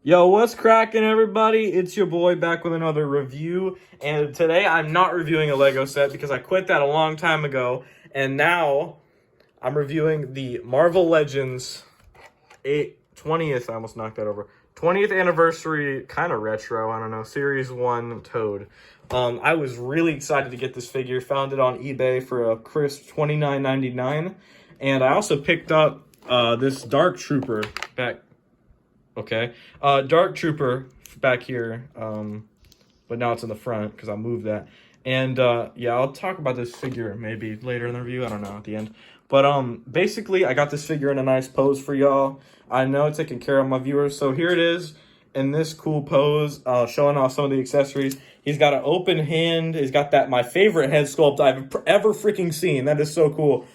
Yo, what's cracking, everybody? It's your boy back with another review, and today I'm not reviewing a Lego set because I quit that a long time ago, and now I'm reviewing the Marvel Legends 20th, I almost knocked that over, 20th anniversary, kind of retro, I don't know, Series 1 Toad. I was really excited to get this figure, found it on eBay for a crisp $29.99, and I also picked up this Dark Trooper back. Okay, Dark Trooper back here, but now it's in the front because I moved that. And yeah, I'll talk about this figure maybe later in the review. I don't know, at the end. But basically, I got this figure in a nice pose for y'all. I know it's taking care of my viewers, so here it is in this cool pose, showing off some of the accessories. He's got an open hand. He's got that my favorite head sculpt I've ever freaking seen. That is so cool.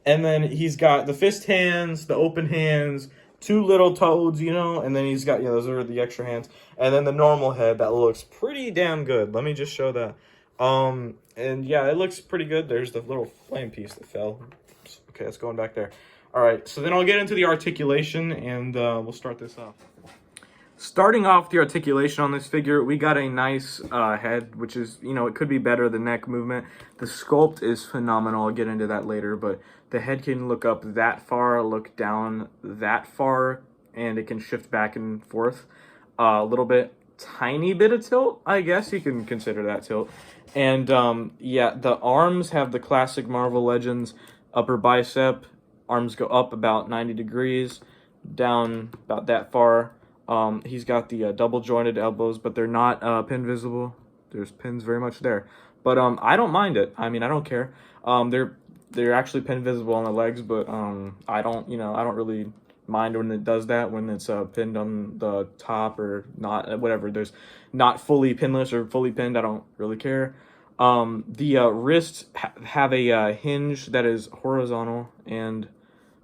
And then he's got the fist hands, the open hands, two little toads, you know, and then he's got, those are the extra hands, and then the normal head that looks pretty damn good. Let me just show that. And yeah, it looks pretty good. There's the little flame piece that fell. Okay, it's going back there. All right, so then I'll get into the articulation, and we'll start this off. Starting off the articulation on this figure, we got a nice head, which is, it could be better, the neck movement. The sculpt is phenomenal. I'll get into that later, but the head can look up that far, look down that far, and it can shift back and forth a little bit. Tiny bit of tilt, I guess you can consider that tilt. And yeah, the arms have the classic Marvel Legends upper bicep. Arms go up about 90 degrees, down about that far. He's got the double jointed elbows, but they're not pin visible. There's pins very much there, but I don't mind it. I mean, I don't care. They're actually pin visible on the legs, but I don't really mind when it does that, when it's pinned on the top or not, whatever. There's not fully pinless or fully pinned. I don't really care. The wrists have a hinge that is horizontal and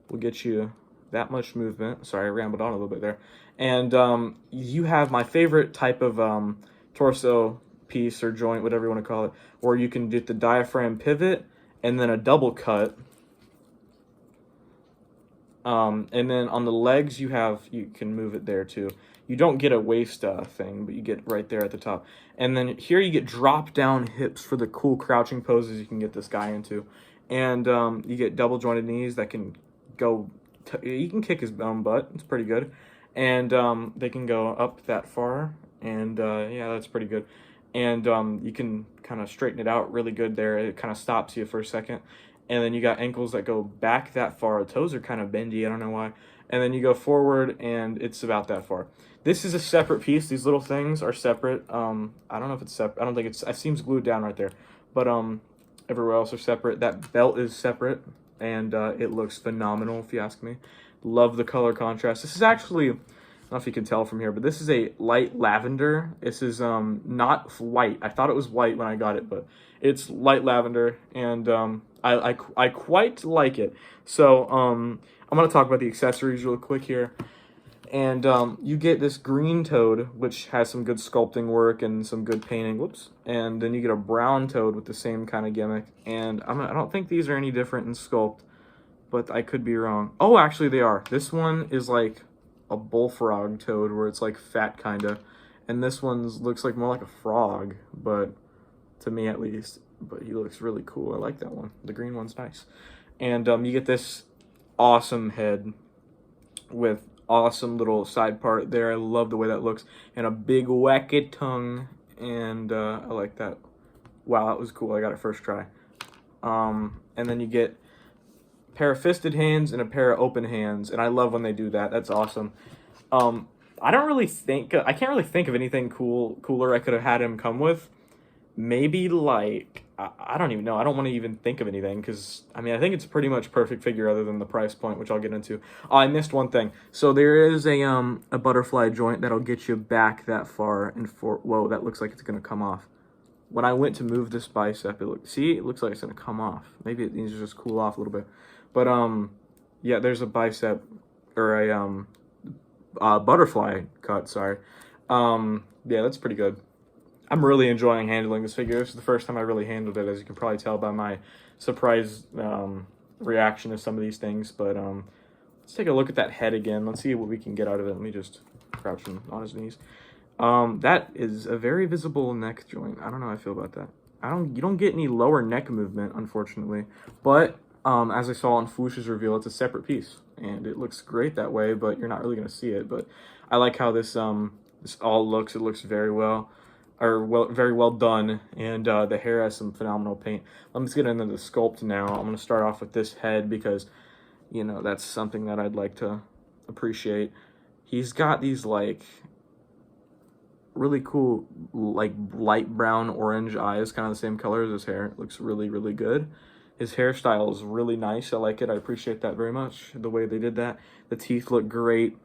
will get you that much movement. Sorry, I rambled on a little bit there. And you have my favorite type of torso piece or joint, whatever you want to call it, where you can do the diaphragm pivot and then a double cut. And then on the legs, you can move it there too. You don't get a waist thing, but you get right there at the top. And then here you get drop down hips for the cool crouching poses you can get this guy into. And you get double jointed knees that can go, you can kick his own butt. It's pretty good. And they can go up that far. And yeah, that's pretty good. And you can kind of straighten it out really good there. It kind of stops you for a second. And then you got ankles that go back that far. Toes are kind of bendy, I don't know why. And then you go forward, and it's about that far. This is a separate piece. These little things are separate. I don't know if it's separate. I don't think it seems glued down right there. But everywhere else are separate. That belt is separate, and it looks phenomenal, if you ask me. Love the color contrast. This is actually, I don't know if you can tell from here, but this is a light lavender. This is not white. I thought it was white when I got it, but it's light lavender, and I quite like it. So I'm going to talk about the accessories real quick here. And you get this green toad, which has some good sculpting work and some good painting. Whoops. And then you get a brown toad with the same kind of gimmick. And I don't think these are any different in sculpt, but I could be wrong. Oh, actually they are. This one is like a bullfrog toad, where it's like fat kind of. And this one looks like more like a frog, but to me at least. But he looks really cool. I like that one. The green one's nice. And you get this awesome head with awesome little side part there. I love the way that looks. And a big wacky tongue. And I like that. Wow, that was cool. I got it first try. And then you get a pair of fisted hands and a pair of open hands. And I love when they do that. That's awesome. I can't really think of anything cooler I could have had him come with. Maybe like, I don't even know. I don't want to even think of anything because, I mean, I think it's pretty much perfect figure other than the price point, which I'll get into. Oh, I missed one thing. So there is a butterfly joint that'll get you back that far and whoa, that looks like it's going to come off. When I went to move this bicep, it looks like it's going to come off. Maybe it needs to just cool off a little bit. But, yeah, there's a bicep or a butterfly cut, sorry. Yeah, that's pretty good. I'm really enjoying handling this figure. This is the first time I really handled it, as you can probably tell by my surprise reaction to some of these things. But let's take a look at that head again. Let's see what we can get out of it. Let me just crouching on his knees. That is a very visible neck joint. I don't know how I feel about that. You don't get any lower neck movement, unfortunately. But as I saw on Foosh's reveal, it's a separate piece, and it looks great that way. But you're not really gonna see it. But I like how this all looks. It looks very well, very well done, and the hair has some phenomenal paint. Let's get into the sculpt now. I'm gonna start off with this head because, you know, that's something that I'd like to appreciate. He's got these like really cool, like light brown orange eyes, kind of the same color as his hair. It looks really, really good. His hairstyle is really nice. I like it. I appreciate that very much, the way they did that. The teeth look great.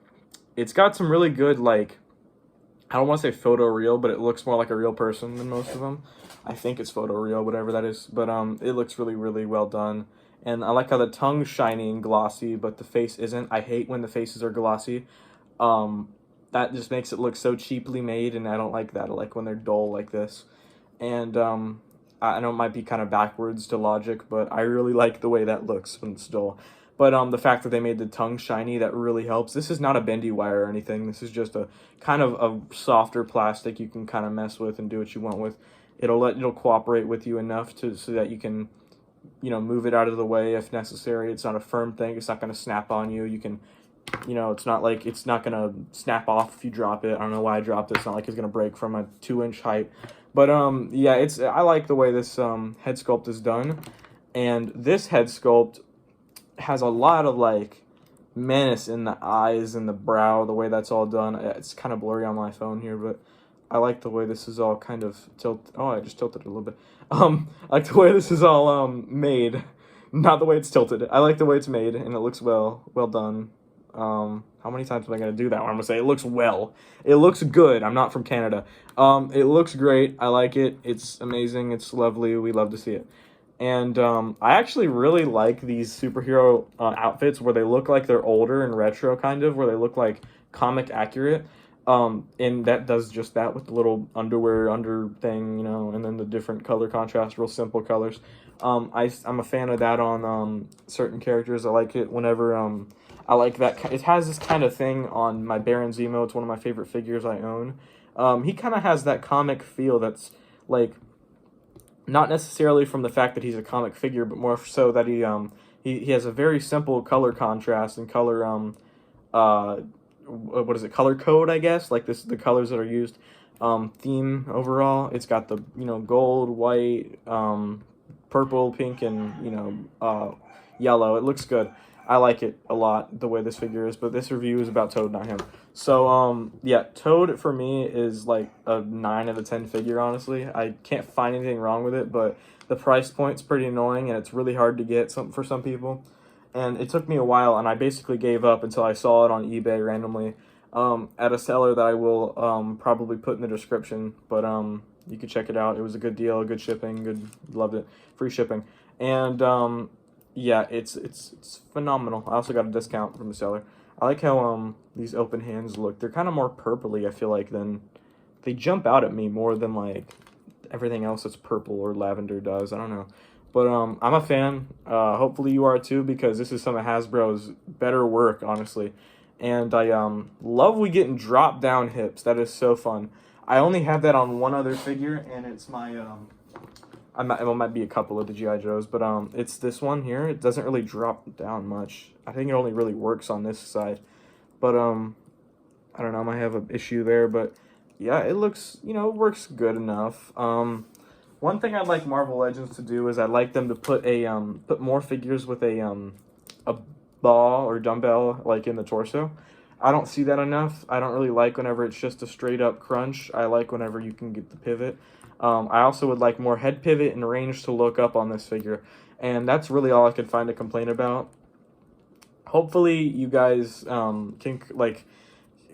It's got some really good, like, I don't want to say photo real, but it looks more like a real person than most of them. I think it's photo real, whatever that is. But it looks really, really well done. And I like how the tongue's shiny and glossy, but the face isn't. I hate when the faces are glossy. That just makes it look so cheaply made, and I don't like that. I like when they're dull like this. And I know it might be kind of backwards to logic, but I really like the way that looks when it's dull. But the fact that they made the tongue shiny, that really helps. This is not a bendy wire or anything. This is just a kind of a softer plastic you can kind of mess with and do what you want with. It'll cooperate with you enough so that you can, you know, move it out of the way if necessary. It's not a firm thing. It's not going to snap on you. You can, you know, it's not going to snap off if you drop it. I don't know why I dropped it. It's not like it's going to break from a 2-inch height. But yeah, I like the way this head sculpt is done. And this head sculpt has a lot of like menace in the eyes and the brow, the way that's all done. It's kind of blurry on my phone here, but I like the way this is all kind of I just tilted it a little bit. I like the way this is all made, not the way it's tilted. I like the way it's made, and it looks well done. How many times am I gonna do that? I'm gonna say it looks well. It looks good. I'm not from Canada. It looks great. I like it. It's amazing. It's lovely. We love to see it. And I actually really like these superhero outfits where they look like they're older and retro, kind of, where they look like comic accurate. And that does just that with the little underwear under thing, you know, and then the different color contrast, real simple colors. I'm a fan of that on certain characters. I like it whenever I like that. It has this kind of thing on my Baron Zemo. It's one of my favorite figures I own. He kind of has that comic feel that's like, not necessarily from the fact that he's a comic figure, but more so that he has a very simple color contrast and color what is it, color code, I guess, like the colors that are used, theme overall. It's got the, you know, gold, white, purple, pink, and, you know, yellow. It looks good. I like it a lot, the way this figure is, but this review is about Toad, not him. So, yeah, Toad for me is like a 9 out of 10 figure, honestly. I can't find anything wrong with it, but the price point's pretty annoying, and it's really hard to get for some people. And it took me a while, and I basically gave up until I saw it on eBay randomly at a seller that I will probably put in the description. But you can check it out. It was a good deal, good shipping, loved it, free shipping. And yeah, it's phenomenal. I also got a discount from the seller. I like how these open hands look. They're kind of more purpley, I feel like, than they jump out at me more than like everything else that's purple or lavender does. I don't know. But I'm a fan. Hopefully you are too, because this is some of Hasbro's better work, honestly. And I love we getting drop down hips. That is so fun. I only have that on one other figure, and it's my it might be a couple of the G.I. Joes, but it's this one here. It doesn't really drop down much. I think it only really works on this side. But I don't know, I might have an issue there, but yeah, it looks, you know, it works good enough. One thing I'd like Marvel Legends to do is I'd like them to put more figures with a ball or dumbbell like in the torso. I don't see that enough. I don't really like whenever it's just a straight up crunch. I like whenever you can get the pivot. I also would like more head pivot and range to look up on this figure. And that's really all I could find to complain about. Hopefully you guys can, like,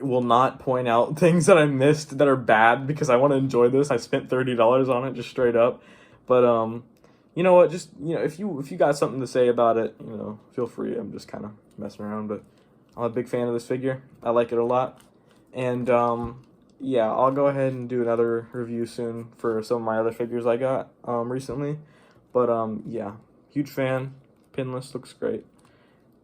will not point out things that I missed that are bad, because I want to enjoy this. I spent $30 on it just straight up. But you know what, just, you know, if you got something to say about it, you know, feel free. I'm just kind of messing around, but I'm a big fan of this figure. I like it a lot. And yeah, I'll go ahead and do another review soon for some of my other figures I got recently. But yeah, huge fan. Pinless looks great.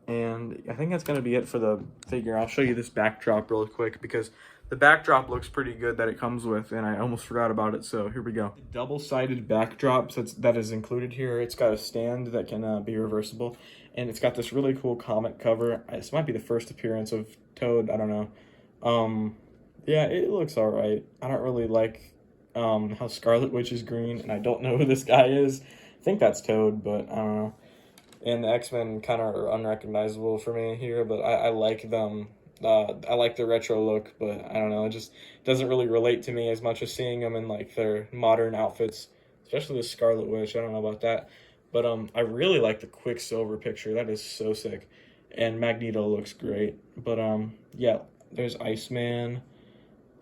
And I think that's going to be it for the figure. I'll show you this backdrop real quick because the backdrop looks pretty good that it comes with, and I almost forgot about it, so here we go. Double-sided backdrop that is included here. It's got a stand that can be reversible, and it's got this really cool comic cover. This might be the first appearance of Toad, I don't know. Yeah, it looks alright. I don't really like how Scarlet Witch is green, and I don't know who this guy is. I think that's Toad, but I don't know. And the X-Men kind of are unrecognizable for me here, but I like them. I like the retro look, but I don't know, it just doesn't really relate to me as much as seeing them in like their modern outfits, especially the Scarlet Witch. I don't know about that, but I really like the Quicksilver picture. That is so sick, and Magneto looks great. But yeah, there's Iceman,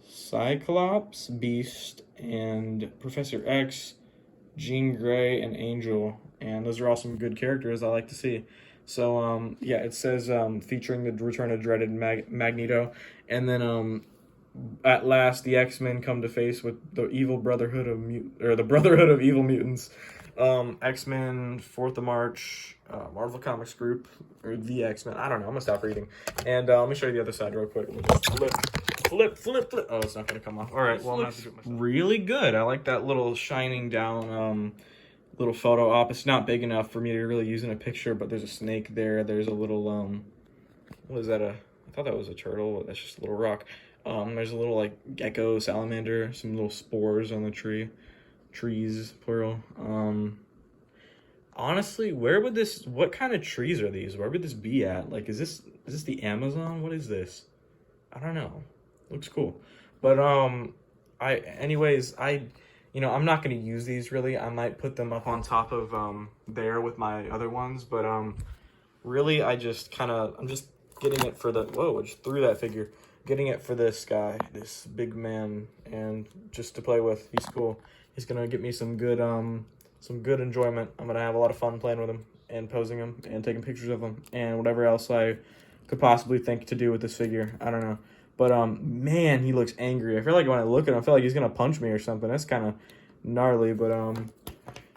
Cyclops, Beast, and Professor X, Jean Grey, and Angel, and those are all some good characters I like to see. So, yeah, it says featuring the return of dreaded Magneto, and then at last the X-Men come to face with the evil Brotherhood of the Brotherhood of Evil Mutants. X-Men 4th of March, Marvel Comics Group, or the X-Men. I don't know. I'm gonna stop reading, and let me show you the other side real quick. We'll just flip. Oh, it's not gonna come off. All right. Well, I'm gonna have to do it myself. Really good. I like that little shining down little photo op. It's not big enough for me to really use in a picture, but there's a snake there. There's a little what is that? I thought that was a turtle. That's just a little rock. There's a little like gecko, salamander, some little spores on the trees plural. Honestly, what kind of trees are these? Where would this be at? Like, is this the Amazon? What is this? I don't know. Looks cool. But I'm not going to use these really. I might put them up on top of there with my other ones, but really I'm just getting it for I just threw that figure. Getting it for this guy, this big man, and just to play with. He's cool. He's going to get me some good enjoyment. I'm going to have a lot of fun playing with him and posing him and taking pictures of him and whatever else I could possibly think to do with this figure. I don't know. But, man, he looks angry. I feel like when I look at him, I feel like he's going to punch me or something. That's kind of gnarly, but,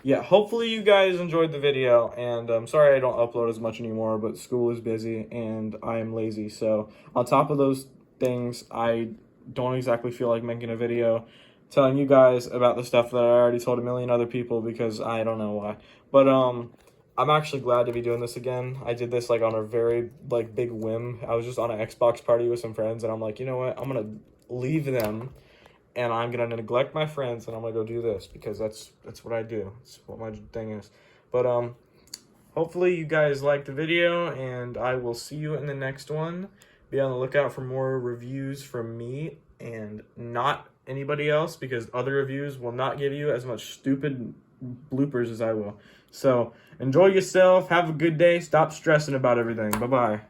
yeah, hopefully you guys enjoyed the video, and I'm sorry I don't upload as much anymore, but school is busy, and I am lazy. So, on top of those things, I don't exactly feel like making a video telling you guys about the stuff that I already told a million other people because I don't know why. But, I'm actually glad to be doing this again. I did this like on a very like big whim. I was just on an Xbox party with some friends, and I'm like, you know what? I'm gonna leave them, and I'm gonna neglect my friends, and I'm gonna go do this because that's what I do. It's what my thing is. But hopefully you guys liked the video, and I will see you in the next one. Be on the lookout for more reviews from me and not anybody else, because other reviews will not give you as much stupid bloopers as I will. So enjoy yourself, have a good day, stop stressing about everything. Bye-bye.